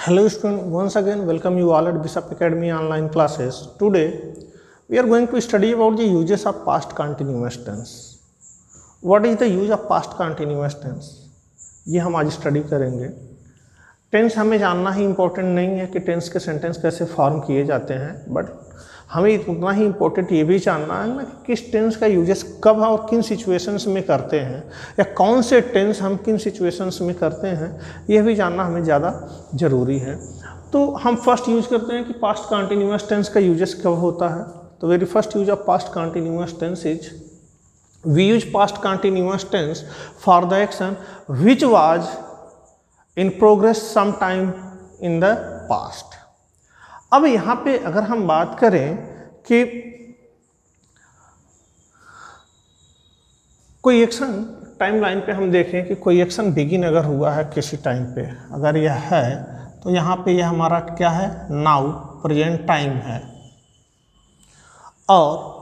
Hello student, once again welcome you all at Bishop Academy online classes. Today we are going to study about the uses of past continuous tense. What is the use of past continuous tense? ये हम आज study करेंगे. Tense हमें जानना ही important नहीं है कि tense के सेंटेंस कैसे फॉर्म किए जाते हैं, बट हमें उतना ही इम्पोर्टेंट ये भी जानना है ना कि किस टेंस का यूजेस कब और किन सिचुएशंस में करते हैं, या कौन से टेंस हम किन सिचुएशंस में करते हैं, यह भी जानना हमें ज़्यादा ज़रूरी है. तो हम फर्स्ट यूज करते हैं कि पास्ट कंटिन्यूअस टेंस का यूजेस कब होता है. तो very first use of past continuous tense is we use past continuous tense for the action which was in progress some time in the past. अब यहाँ पे अगर हम बात करें कि कोई एक्शन टाइमलाइन पे हम देखें कि कोई एक्शन बिगिन अगर हुआ है किसी टाइम पे, अगर यह है तो यहाँ पे यह हमारा क्या है, नाउ प्रेजेंट टाइम है. और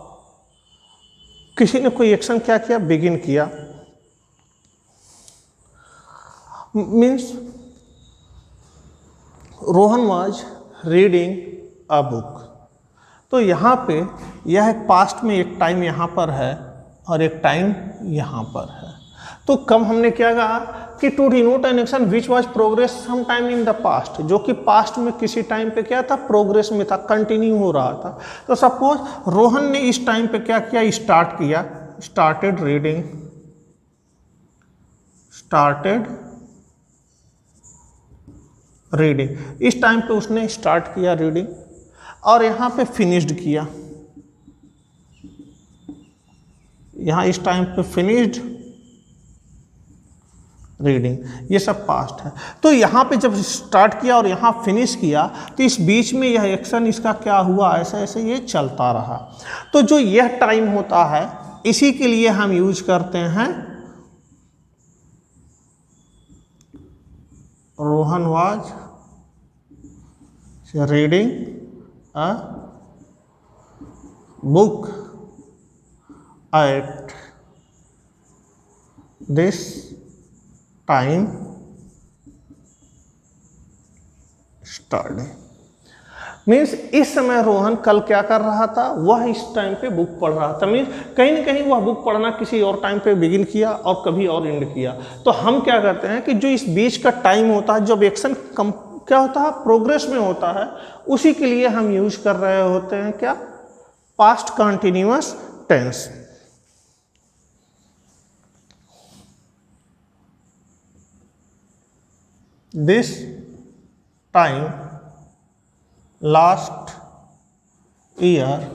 किसी ने कोई एक्शन क्या किया, बिगिन किया, means Rohan was reading a book. तो यहाँ पे यह पास्ट में एक टाइम यहाँ पर है और एक टाइम यहाँ पर है. तो कब हमने क्या कहा कि to denote an action which was progress some time in the past, जो कि पास्ट में किसी टाइम पे क्या था, प्रोग्रेस में था, कंटिन्यू हो रहा था. तो सपोज रोहन ने इस टाइम पे क्या किया, स्टार्ट किया, स्टार्टेड रीडिंग, इस टाइम पे उसने स्टार्ट किया रीडिंग और यहाँ पे फिनिश्ड किया, यहाँ इस टाइम पे फिनिश्ड रीडिंग. ये सब पास्ट है. तो यहाँ पे जब स्टार्ट किया और यहाँ फिनिश किया तो इस बीच में यह एक्शन इसका क्या हुआ, ऐसे ऐसे ये चलता रहा. तो जो यह टाइम होता है इसी के लिए हम यूज करते हैं Rohan was reading a book eight this time study. Means इस समय रोहन कल क्या कर रहा था, वह इस टाइम पे बुक पढ़ रहा था. मीन्स कहीं ना कहीं वह बुक पढ़ना किसी और टाइम पे बिगिन किया और कभी और एंड किया. तो हम क्या करते हैं कि जो इस बीच का टाइम होता है, जब एक्शन क्या होता है, प्रोग्रेस में होता है, उसी के लिए हम यूज कर रहे होते हैं क्या, past continuous tense. This time last year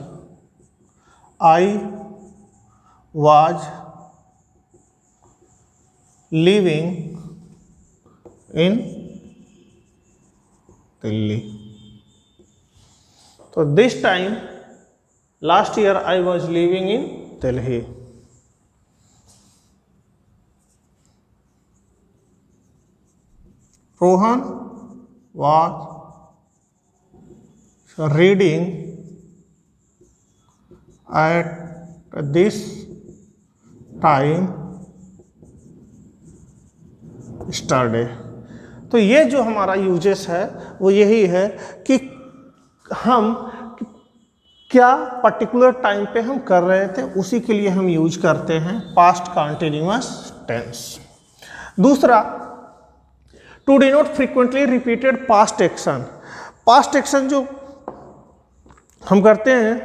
I was living in Delhi. तो this time last year I was living in Delhi. Rohan was reading at this time study. तो ये जो हमारा यूजेस है वो यही है कि हम क्या पर्टिकुलर टाइम पे हम कर रहे थे, उसी के लिए हम यूज करते हैं पास्ट कंटिन्यूअस टेंस. दूसरा, to denote frequently repeated past action. Past action जो हम करते हैं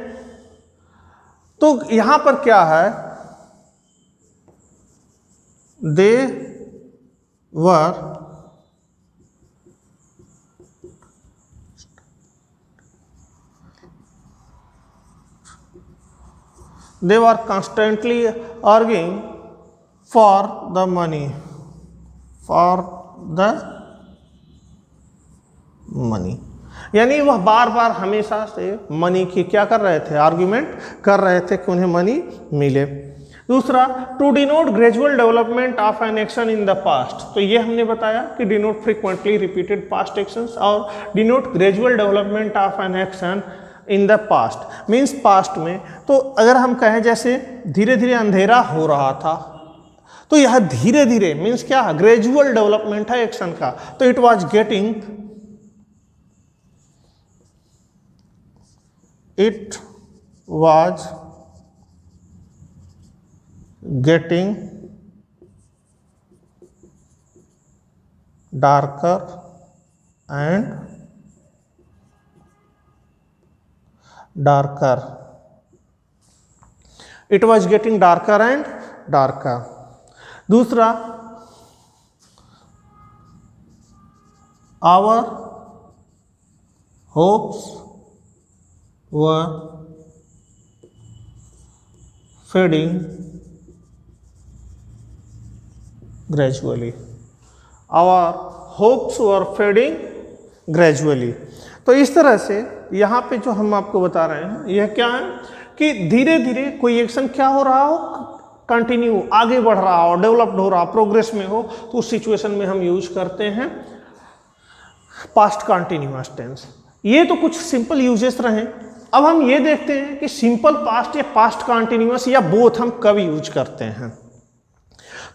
तो यहां पर क्या है, दे वर constantly arguing for the money, यानी वह बार बार हमेशा से मनी की क्या कर रहे थे, आर्ग्यूमेंट कर रहे थे कि उन्हें मनी मिले. दूसरा, to denote gradual development of an action in the past. तो ये हमने बताया कि denote frequently repeated past actions और denote gradual development of an action in the past. Means past में तो अगर हम कहें जैसे धीरे धीरे अंधेरा हो रहा था, तो यह धीरे धीरे मीन्स क्या, ग्रेजुअल डेवलपमेंट है एक्शन का. तो it was getting it was getting darker and darker. It was getting darker and darker. दूसरा, our hopes were fading gradually. Our hopes were fading gradually. तो इस तरह से यहाँ पे जो हम आपको बता रहे हैं यह क्या है कि धीरे धीरे कोई एक्शन क्या हो रहा हो, कंटिन्यू आगे बढ़ रहा हो, डेवलप्ड हो रहा, प्रोग्रेस में हो, तो उस सिचुएशन में हम यूज करते हैं पास्ट कंटिन्यूअस टेंस। ये तो कुछ सिंपल यूजेस रहे। अब हम ये देखते हैं कि सिंपल पास्ट या पास्ट कंटिन्यूअस या बोथ हम कब यूज करते हैं।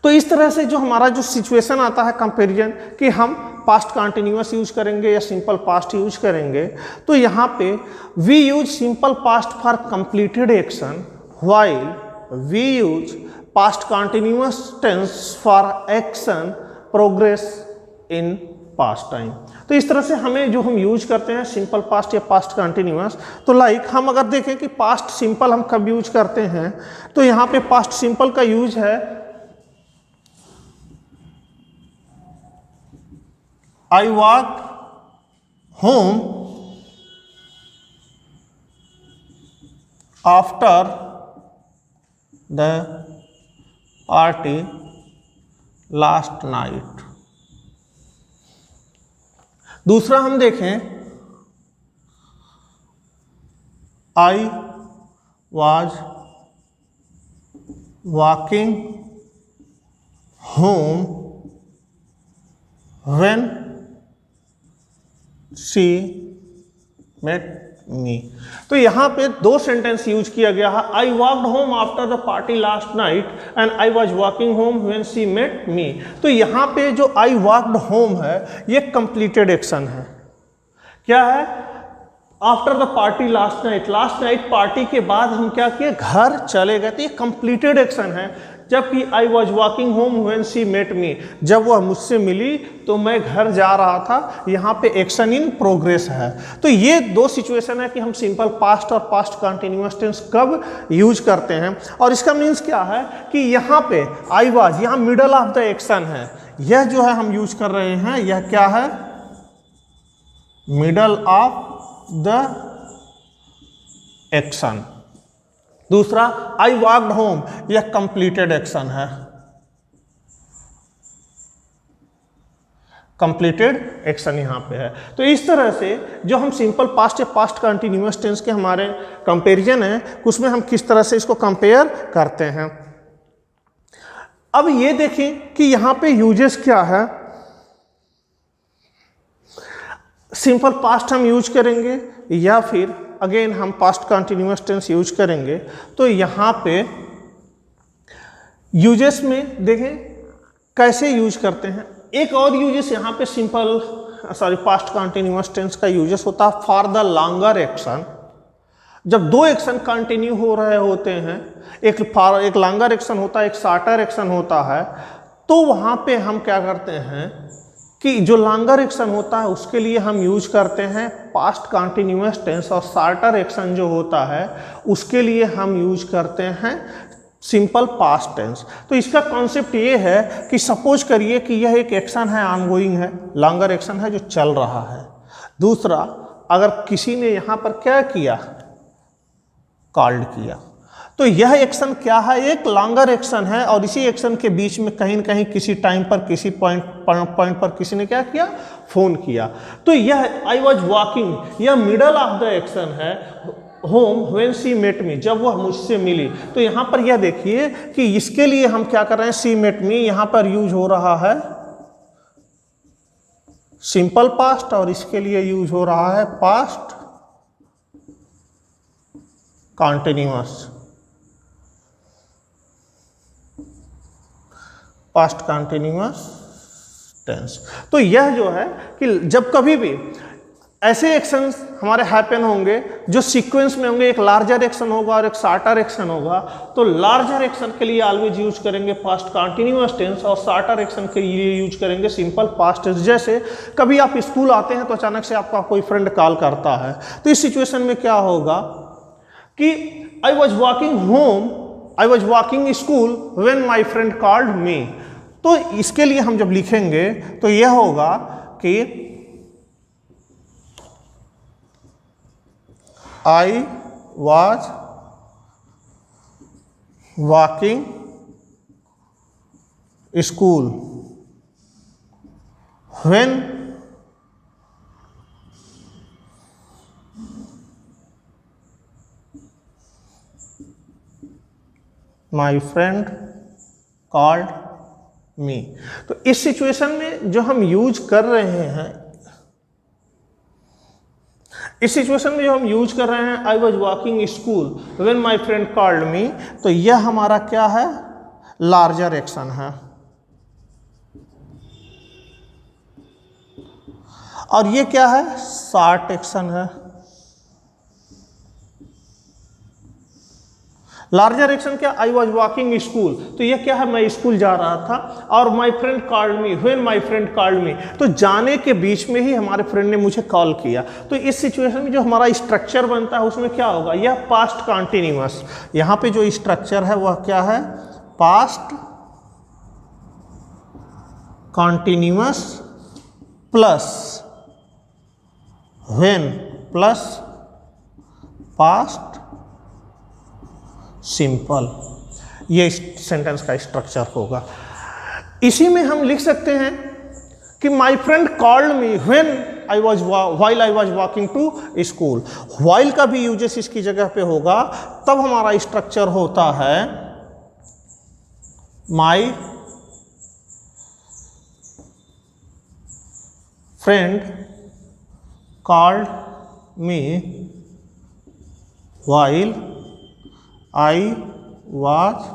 तो इस तरह से जो हमारा जो सिचुएशन आता है कंपैरिजन कि हम पास्ट कंटिन्यूअस यूज करेंगे या सिंपल पास्ट यूज करेंगे, तो यहाँ पे we use simple past for completed action while we use past continuous tense for action progress in past time. तो इस तरह से हमें जो हम यूज करते हैं सिंपल पास्ट या पास्ट कंटिन्यूअस, तो लाइक हम अगर देखें कि पास्ट सिंपल हम कब यूज करते हैं, तो यहाँ पे पास्ट सिंपल का यूज है I walk home after the party last night. दूसरा हम देखें I was walking home when she met me. तो यहां पे दो सेंटेंस यूज किया गया है, I walked home after the party last night and I was walking home when she met me. तो यहां पे जो आई वॉक्ड होम है ये कंप्लीटेड एक्शन है। क्या है? After the party last night party के बाद हम क्या किए, घर चले गए। तो ये कंप्लीटेड एक्शन है। जबकि I was walking home when she met me, जब वह मुझसे मिली तो मैं घर जा रहा था, यहाँ पे एक्शन इन प्रोग्रेस है। तो ये दो सिचुएशन है कि हम सिंपल पास्ट और पास्ट कंटिन्यूअस टेंस कब यूज करते हैं। और इसका मीन्स क्या है कि यहाँ पे आई वॉज, यहाँ मिडल ऑफ द एक्शन है, यह जो है हम यूज कर रहे हैं, यह क्या है, मिडल ऑफ द एक्शन। दूसरा आई वॉक्ड होम, यह कंप्लीटेड एक्शन है, कंप्लीटेड एक्शन यहां पे है। तो इस तरह से जो हम सिंपल पास्ट या पास्ट कंटिन्यूअस टेंस के हमारे कंपैरिजन है, उसमें हम किस तरह से इसको कंपेयर करते हैं। अब ये देखें कि यहां पे यूजेस क्या है। सिंपल पास्ट हम यूज करेंगे या फिर अगेन हम पास्ट कंटिन्यूअस टेंस यूज करेंगे। तो यहाँ पे यूजेस में देखें कैसे यूज करते हैं। एक और यूजेस यहाँ पे पास्ट कंटिन्यूअस टेंस का यूजेस होता है फॉर द लॉन्गर एक्शन। जब दो एक्शन कंटिन्यू हो रहे होते हैं, एक लॉन्गर एक्शन होता है, एक शॉर्टर एक्शन होता है, तो वहाँ पे हम क्या करते हैं कि जो लॉन्गर एक्शन होता है उसके लिए हम यूज करते हैं पास्ट कंटिन्यूअस टेंस, और शॉर्टर एक्शन जो होता है उसके लिए हम यूज करते हैं सिंपल पास्ट टेंस। तो इसका कॉन्सेप्ट ये है कि सपोज करिए कि यह एक एक्शन है, ऑनगोइंग है, लॉन्गर एक्शन है जो चल रहा है। दूसरा, अगर किसी ने यहाँ पर क्या किया, कॉल्ड किया, तो यह एक्शन क्या है, एक लॉन्गर एक्शन है, और इसी एक्शन के बीच में कहीं न कहीं किसी टाइम पर किसी पॉइंट पर किसी ने क्या किया, फोन किया। तो यह आई वॉज वॉकिंग, यह मिडल ऑफ द एक्शन है, home when she met me, जब वह मुझसे मिली। तो यहाँ पर यह देखिए कि इसके लिए हम क्या कर रहे हैं, शी मेट मी, यहाँ पर यूज हो रहा है सिंपल पास्ट, और इसके लिए यूज हो रहा है past continuous, past continuous tense. तो यह जो है कि जब कभी भी ऐसे एक्शंस हमारे हैपन होंगे जो सीक्वेंस में होंगे, एक लार्जर एक्शन होगा और एक शॉर्टर एक्शन होगा। तो लार्जर एक्शन के लिए ऑलवेज यूज करेंगे पास्ट कंटिन्यूअस टेंस और शॉर्टर एक्शन के लिए यूज करेंगे सिंपल पास्ट टेंस। जैसे कभी आप स्कूल आते हैं तो अचानक से आपका कोई फ्रेंड कॉल करता है, तो इस सिचुएशन में क्या होगा कि आई was walking home, I was walking school when my friend called me. तो इसके लिए हम जब लिखेंगे तो यह होगा कि I was walking school when my friend called me। तो इस सिचुएशन में जो हम यूज कर रहे हैं, इस सिचुएशन में जो हम यूज कर रहे हैं आई was walking school when my friend called me, तो यह हमारा क्या है, लार्जर एक्शन है। और ये क्या है, शॉर्ट एक्शन है। लार्जर एक्शन क्या, आई वॉज वॉकिंग स्कूल, तो ये क्या है, मैं स्कूल जा रहा था और माई friend called me when my friend called me, तो जाने के बीच में ही हमारे फ्रेंड ने मुझे कॉल किया। तो इस सिचुएशन में जो हमारा स्ट्रक्चर बनता है उसमें क्या होगा, यह पास्ट कंटिन्यूअस। यहाँ पे जो स्ट्रक्चर है वह क्या है, past continuous plus when plus past simple, ये सेंटेंस का स्ट्रक्चर होगा। इसी में हम लिख सकते हैं कि my friend called me when I was while I was walking to school. While का भी यूजेस इसकी जगह पे होगा, तब हमारा स्ट्रक्चर होता है माई friend called me while I was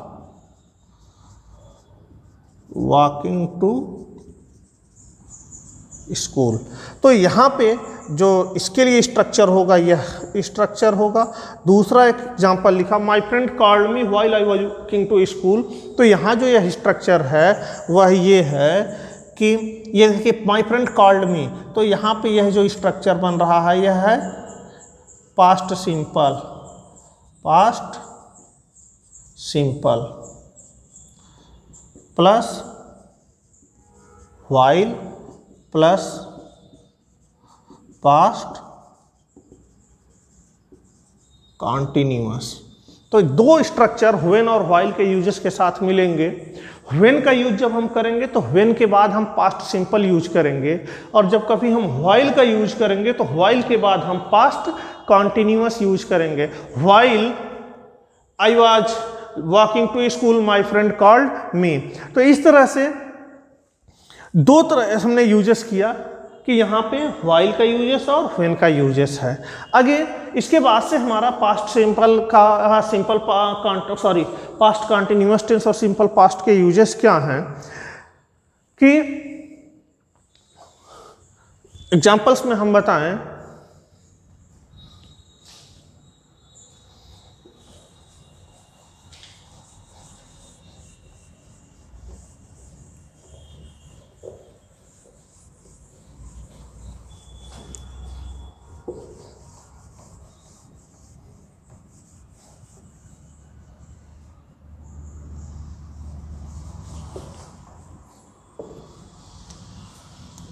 walking to school। तो यहाँ पे जो इसके लिए स्ट्रक्चर होगा यह स्ट्रक्चर होगा। दूसरा एक एग्जाम्पल लिखा, my friend called me while I was walking to school, तो यहाँ जो यह स्ट्रक्चर है वह ये है कि ये देखिए माई फ्रेंड कॉल्ड मी, तो यहाँ पे यह जो स्ट्रक्चर बन रहा है यह है past simple, past simple plus while plus past continuous. तो दो स्ट्रक्चर व्हेन और व्हाइल के यूजेस के साथ मिलेंगे। व्हेन का यूज जब हम करेंगे तो व्हेन के बाद हम पास्ट सिंपल यूज करेंगे, और जब कभी हम व्हाइल का यूज करेंगे तो व्हाइल के बाद हम पास्ट कॉन्टिन्यूअस यूज करेंगे। While I was walking to school my friend called me. तो इस तरह से दो तरह हमने यूजेस किया कि यहाँ पे व्हाइल का यूजेस और व्हेन का यूजेस है। आगे इसके बाद से हमारा पास्ट सिंपल का सिंपल पास्ट कंटिन्यूअस टेंस और सिंपल पास्ट के यूजेस क्या हैं कि एग्जाम्पल्स में हम बताएं।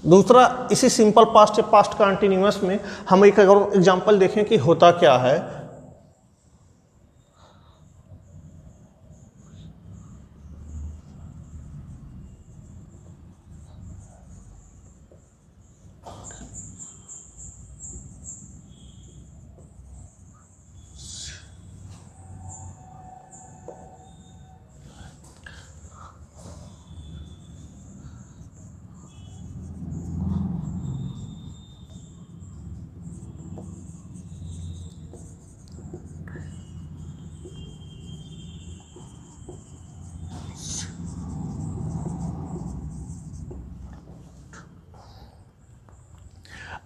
दूसरा इसी सिंपल पास्ट या पास्ट कंटिन्यूअस में हम एक अगर एग्जांपल देखें कि होता क्या है।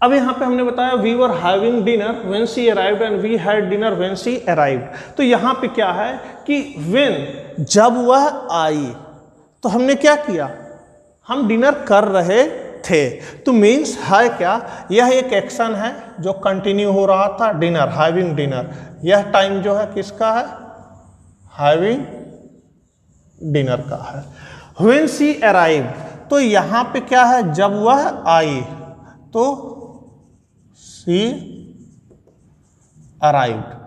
अब यहाँ पे हमने बताया we were having dinner when she arrived and we had dinner when she arrived. तो यहाँ पे क्या है कि व्हेन, जब वह आई, तो हमने क्या किया, हम डिनर कर रहे थे। तो मीन्स है क्या, यह एक एक्शन है जो कंटिन्यू हो रहा था, डिनर, हैविंग डिनर। यह टाइम जो है किसका है, हैविंग डिनर का है। व्हेन शी अराइव्ड, तो यहाँ पे क्या है, जब वह आई, तो शी अराइव्ड।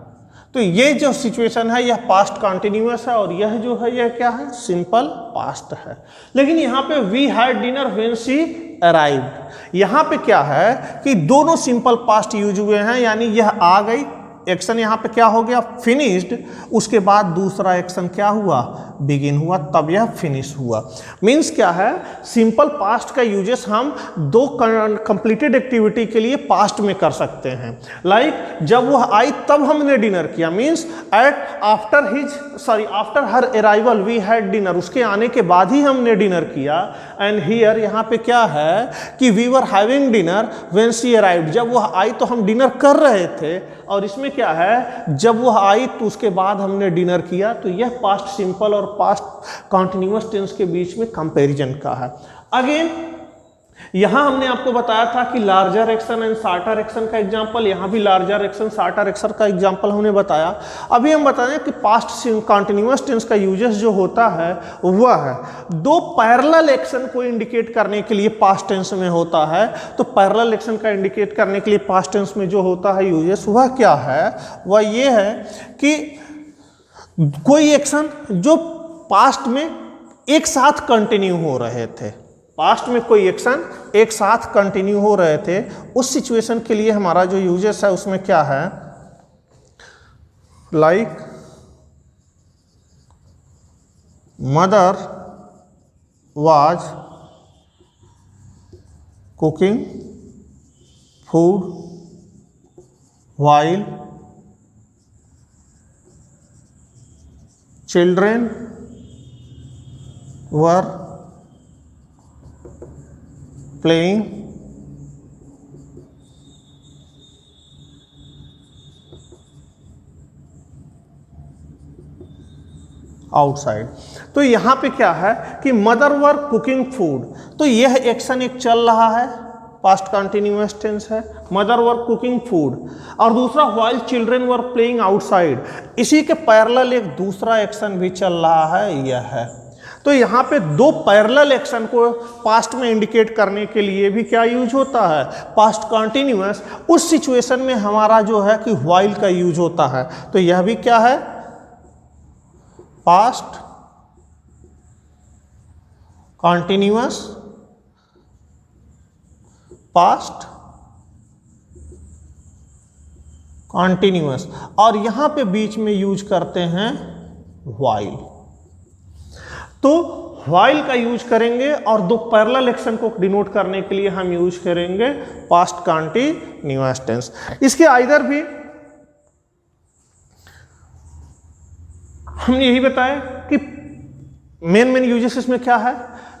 तो ये जो सिचुएशन है यह पास्ट कंटिन्यूअस है और यह जो है यह क्या है, सिंपल पास्ट है। लेकिन यहाँ पे we had dinner when she arrived, यहाँ पे क्या है कि दोनों सिंपल पास्ट यूज हुए हैं, यानी यह आ गई, एक्शन यहाँ पे क्या हो गया, फिनिश्ड, उसके बाद दूसरा एक्शन क्या हुआ, बिगिन हुआ, तब यह फिनिश हुआ। मीन्स क्या है, सिंपल पास्ट का यूजेस हम दो कंप्लीटेड एक्टिविटी के लिए पास्ट में कर सकते हैं। लाइक जब वह आई तब हमने डिनर किया, means after her arrival we had dinner, उसके आने के बाद ही हमने डिनर किया। एंड हियर यहाँ पे क्या है कि we were having dinner when she arrived, जब वह आई तो हम डिनर कर रहे थे, और इसमें क्या है, जब वह आई तो उसके बाद हमने डिनर किया। तो यह पास्ट सिंपल और पास्ट कॉन्टिन्यूअस टेंस के बीच में कंपैरिजन का है। अगेन यहां हमने आपको बताया था कि larger action and shorter action का एग्जांपल, यहां भी लार्जर एक्शन शॉर्टर एक्शन का एग्जांपल हमने बताया। अभी हम बता रहे हैं कि पास्ट कॉन्टिन्यूअस टेंस का यूजेस जो होता है वह है दो पैरेलल एक्शन को इंडिकेट करने के लिए पास्ट टेंस में होता है। तो पैरेलल एक्शन का इंडिकेट करने के लिए पास्ट टेंस में जो होता है यूजेस, वह क्या है, वह ये है कि कोई एक्शन जो पास्ट में एक साथ कंटिन्यू हो रहे थे, पास्ट में कोई एक्शन एक साथ कंटिन्यू हो रहे थे, उस सिचुएशन के लिए हमारा जो यूजेस है उसमें क्या है, like mother was cooking food while children were playing outside. तो यहां पे क्या है कि मदर वर कुकिंग फूड, तो यह एक्शन एक चल रहा है, पास्ट कंटिन्यूअस टेंस है, मदर वर कुकिंग फूड, और दूसरा while children were playing outside, इसी के पैरेलल एक दूसरा एक्शन भी चल रहा है, यह है। तो यहाँ पे दो पैरेलल एक्शन को पास्ट में इंडिकेट करने के लिए भी क्या यूज होता है, पास्ट कंटिन्यूअस। उस सिचुएशन में हमारा जो है कि व्हाइल का यूज होता है। तो यह भी क्या है, पास्ट कंटिन्यूअस, पास्ट कंटिन्यूअस, और यहां पे बीच में यूज करते हैं व्हाइल। तो व्हाइल का यूज करेंगे और दो पैरेलल एक्शन को डिनोट करने के लिए हम यूज करेंगे पास्ट कंटिन्यूअस टेंस। इसके आइदर भी हमने यही बताया कि मेन यूजेस इसमें क्या है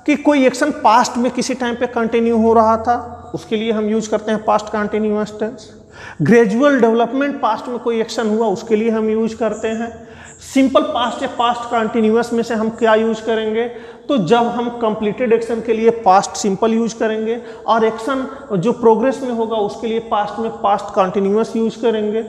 कि कोई एक्शन पास्ट में किसी टाइम पे कंटिन्यू हो रहा था, उसके लिए हम यूज करते हैं past continuous tense. Gradual development, पास्ट में कोई एक्शन हुआ, उसके लिए हम यूज करते हैं। सिंपल पास्ट या पास्ट कंटिन्यूअस में से हम क्या यूज करेंगे, तो जब हम कंप्लीटेड एक्शन के लिए पास्ट सिंपल यूज करेंगे, और एक्शन जो प्रोग्रेस में होगा उसके लिए पास्ट में पास्ट कंटिन्यूअस यूज करेंगे।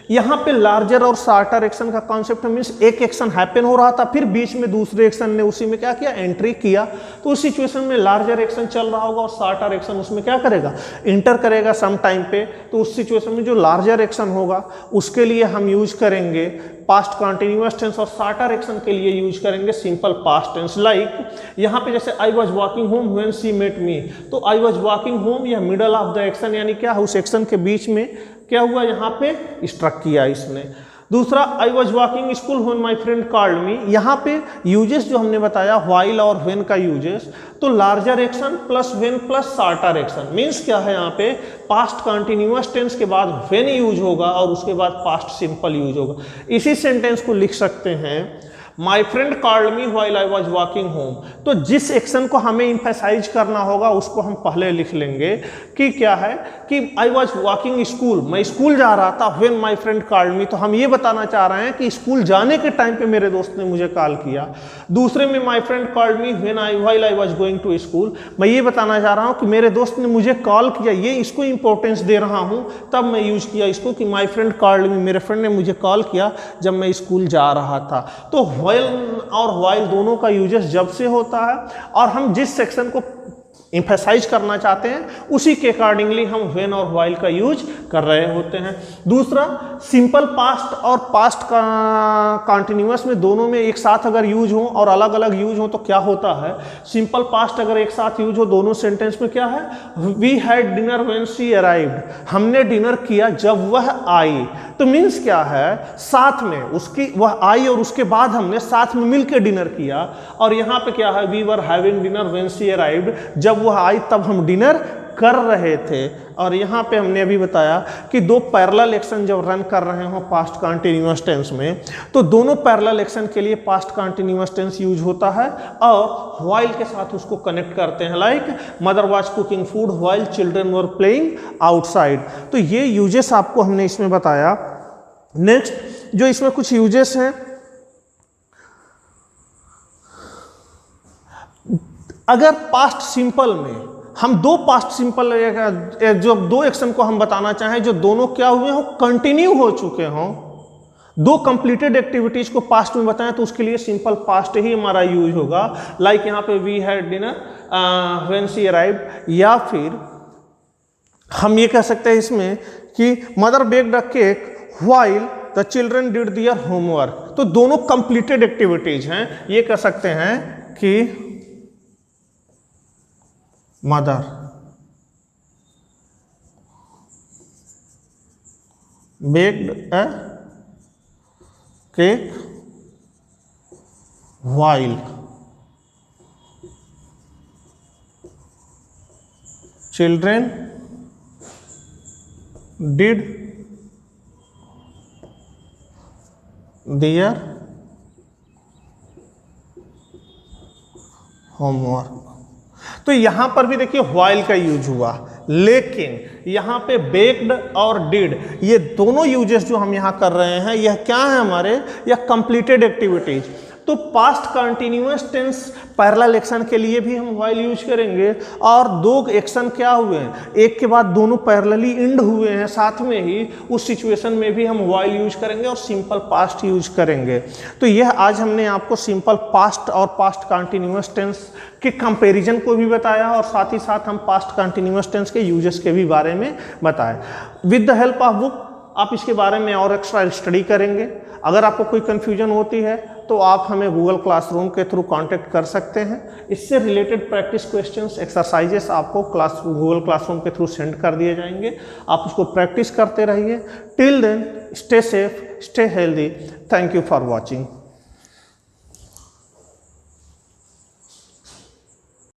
यहाँ पे लार्जर और शॉर्टर एक्शन का कॉन्सेप्ट मीन्स एक एक्शन हैपन हो रहा था, फिर बीच में दूसरे एक्शन ने उसी में क्या किया, एंट्री किया। तो उस सिचुएशन में लार्जर एक्शन चल रहा होगा और शॉर्टर एक्शन उसमें क्या करेगा, इंटर करेगा सम टाइम पे। तो उस सिचुएशन में जो लार्जर एक्शन होगा उसके लिए हम यूज करेंगे पास्ट कंटिन्यूअस टेंस, और शॉर्टर एक्शन के लिए यूज करेंगे सिंपल पास्ट टेंस। लाइक यहाँ पे जैसे I was walking home when she met me, तो आई वॉज वॉकिंग होम, यह मिडल ऑफ द एक्शन, यानी क्या उस एक्शन के बीच में क्या हुआ, यहाँ पे स्ट्रक किया इसने। दूसरा आई was walking school when my friend called मी, यहाँ पे यूजेस जो हमने बताया व्हाइल और व्हेन का यूजेस, तो larger action plus when plus shorter action means क्या है, यहाँ पे पास्ट कंटिन्यूअस टेंस के बाद व्हेन यूज होगा और उसके बाद पास्ट सिंपल यूज होगा। इसी सेंटेंस को लिख सकते हैं माई friend called me while I was walking home. तो जिस एक्शन को हमें इम्फेसाइज करना होगा उसको हम पहले लिख लेंगे कि क्या है कि आई वॉज वॉकिंग स्कूल, मैं स्कूल जा रहा था, when my friend called me, तो हम ये बताना चाह रहे हैं कि स्कूल जाने के टाइम पे मेरे दोस्त ने मुझे कॉल किया। दूसरे में my friend called me while I was going to school, मैं ये बताना चाह रहा हूँ कि मेरे दोस्त ने मुझे कॉल किया, ये इसको इंपॉर्टेंस दे रहा हूँ, तब मैं यूज किया इसको कि माई फ्रेंड कॉल्ड मी, मेरे फ्रेंड ने मुझे कॉल किया जब मैं स्कूल जा रहा था। तो व्हाइल और व्हाइल दोनों का यूजेस जब से होता है, और हम जिस सेक्शन को एम्फेसाइज करना चाहते हैं उसी के अकॉर्डिंगली हम व्हेन और व्हाइल का यूज कर रहे होते हैं। दूसरा, सिंपल पास्ट और पास्ट का कॉन्टिन्यूअस में दोनों में एक साथ अगर यूज हो और अलग अलग यूज हो तो क्या होता है। सिंपल पास्ट अगर एक साथ यूज हो दोनों सेंटेंस में क्या है, we had dinner when she arrived, हमने डिनर किया जब वह आई। तो मीन्स क्या है, साथ में उसकी वह आई और उसके बाद हमने साथ में मिलकर डिनर किया। और यहाँ पे क्या है, we were having dinner when she arrived, जब वह आई तब हम डिनर कर रहे थे। और यहाँ पे हमने अभी बताया कि दो पैरेलल एक्शन जब रन कर रहे हो पास्ट कंटीन्यूअस टेंस में, तो दोनों पैरेलल एक्शन के लिए पास्ट कंटीन्यूअस टेंस यूज होता है और व्हाइल के साथ उसको कनेक्ट करते हैं। Like mother was cooking food while children were playing outside. तो ये यूजेस आपको हमने इसमें बताया। नेक्स्ट जो इसमें कुछ यूजेस हैं, अगर पास्ट सिंपल में हम दो पास्ट सिंपल जो दो एक्शन को हम बताना चाहें जो दोनों क्या हुए हो, कंटिन्यू हो चुके हों, दो कंप्लीटेड एक्टिविटीज को पास्ट में बताएं, तो उसके लिए सिंपल पास्ट ही हमारा यूज होगा। लाइक यहाँ पे we had dinner when she arrived, या फिर हम ये कह सकते हैं इसमें कि mother baked a cake while the children did their homework. तो दोनों कंप्लीटेड एक्टिविटीज हैं। ये कह सकते हैं कि mother baked a cake while children did their homework. तो यहां पर भी देखिए व्हाइल का यूज हुआ, लेकिन यहां पे बेक्ड और डिड ये दोनों यूजेस जो हम यहां कर रहे हैं यह क्या है हमारे, यह कंप्लीटेड एक्टिविटीज। तो past continuous tense parallel action के लिए भी हम व्हाइल यूज करेंगे, और दो एक्शन क्या हुए हैं, एक के बाद दोनों पैरेलली एंड हुए हैं साथ में ही, उस सिचुएशन में भी हम व्हाइल यूज करेंगे और सिंपल पास्ट यूज करेंगे। तो यह आज हमने आपको सिंपल पास्ट और पास्ट कंटीन्यूअस टेंस के कंपैरिजन को भी बताया, और साथ ही साथ हम पास्ट कंटीन्यूअस टेंस के यूजेस के भी बारे में बताया। With the help of book आप इसके बारे में और एक्स्ट्रा स्टडी करेंगे। अगर आपको कोई कन्फ्यूजन होती है तो आप हमें गूगल क्लासरूम के थ्रू कांटेक्ट कर सकते हैं। इससे रिलेटेड प्रैक्टिस क्वेश्चंस, एक्सरसाइजेस आपको गूगल क्लासरूम के थ्रू सेंड कर दिए जाएंगे। आप उसको प्रैक्टिस करते रहिए। Till then stay safe, stay healthy. Thank you for watching.